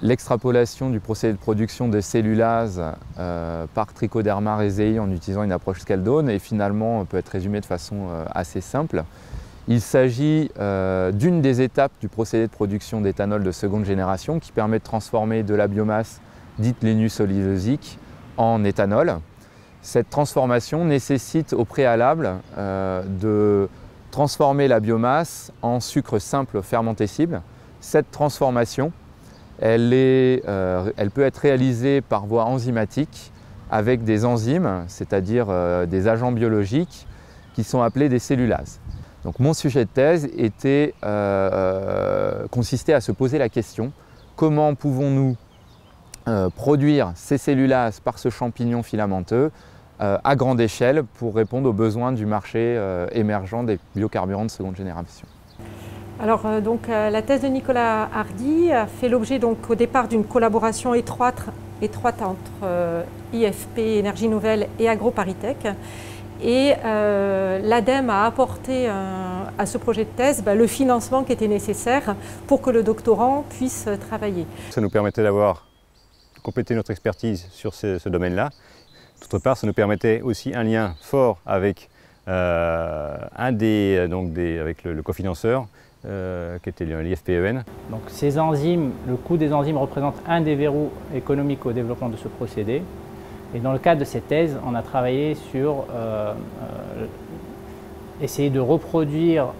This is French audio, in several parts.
l'extrapolation du procédé de production de cellulase par Trichoderma raisei en utilisant une approche Scaldone et finalement peut être résumée de façon assez simple. Il s'agit d'une des étapes du procédé de production d'éthanol de seconde génération qui permet de transformer de la biomasse dite lénus-cellulosique en éthanol. Cette transformation nécessite au préalable de transformer la biomasse en sucre simple fermentescible. Cette transformation, elle peut être réalisée par voie enzymatique avec des enzymes, c'est-à-dire des agents biologiques qui sont appelés des cellulases. Donc mon sujet de thèse consistait à se poser la question comment pouvons-nous produire ces cellulases par ce champignon filamenteux à grande échelle pour répondre aux besoins du marché émergent des biocarburants de seconde génération. Alors la thèse de Nicolas Hardy a fait l'objet au départ d'une collaboration étroite entre IFP Énergie Nouvelle et AgroParisTech. Et l'ADEME a apporté à ce projet de thèse le financement qui était nécessaire pour que le doctorant puisse travailler. Ça nous permettait de compléter notre expertise sur ce domaine-là. D'autre part, ça nous permettait aussi un lien fort avec, avec le cofinanceur, qui était l'IFPEN. Donc ces enzymes, le coût des enzymes représente un des verrous économiques au développement de ce procédé. Et dans le cadre de cette thèse, on a travaillé sur essayer de reproduire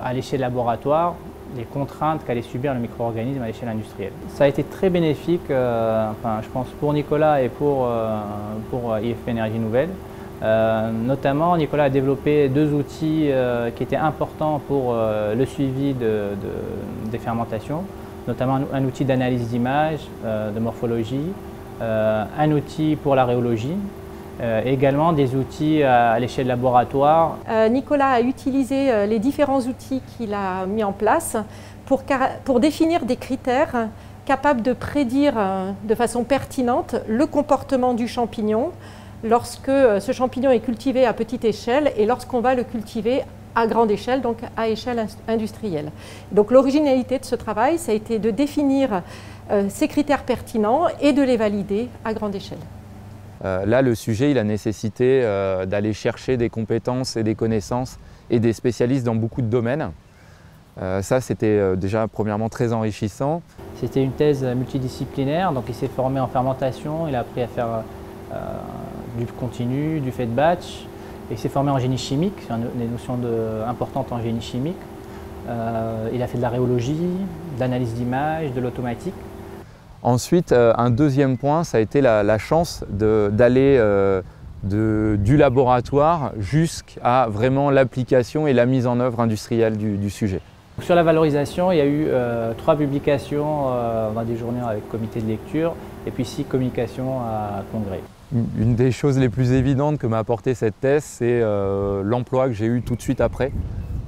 à l'échelle laboratoire les contraintes qu'allait subir le micro-organisme à l'échelle industrielle. Ça a été très bénéfique, je pense, pour Nicolas et pour IFP Énergie Nouvelle. Notamment, Nicolas a développé deux outils qui étaient importants pour le suivi des fermentations, notamment un outil d'analyse d'image, de morphologie, un outil pour la rhéologie, également des outils à l'échelle laboratoire. Nicolas a utilisé les différents outils qu'il a mis en place pour définir des critères capables de prédire de façon pertinente le comportement du champignon lorsque ce champignon est cultivé à petite échelle et lorsqu'on va le cultiver à grande échelle, donc à échelle industrielle. Donc l'originalité de ce travail, ça a été de définir ces critères pertinents et de les valider à grande échelle. Là, le sujet, il a nécessité d'aller chercher des compétences et des connaissances et des spécialistes dans beaucoup de domaines. Ça, c'était déjà premièrement très enrichissant. C'était une thèse multidisciplinaire, donc il s'est formé en fermentation, il a appris à faire du continu, du fed batch, et il s'est formé en génie chimique, c'est des notions importantes en génie chimique. Il a fait de la rhéologie, de l'analyse d'image, de l'automatique. Ensuite, un deuxième point, ça a été la chance d'aller du laboratoire jusqu'à vraiment l'application et la mise en œuvre industrielle du sujet. Sur la valorisation, il y a eu 3 publications dans des journaux avec comité de lecture et puis 6 communications à congrès. Une des choses les plus évidentes que m'a apporté cette thèse, c'est l'emploi que j'ai eu tout de suite après,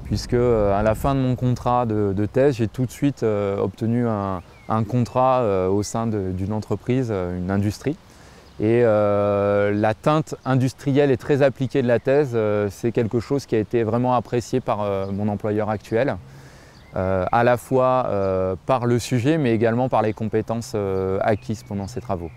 puisque à la fin de mon contrat de thèse, j'ai tout de suite obtenu un contrat au sein d'une entreprise, une industrie. Et la teinte industrielle et très appliquée de la thèse, c'est quelque chose qui a été vraiment apprécié par mon employeur actuel, à la fois par le sujet, mais également par les compétences acquises pendant ces travaux.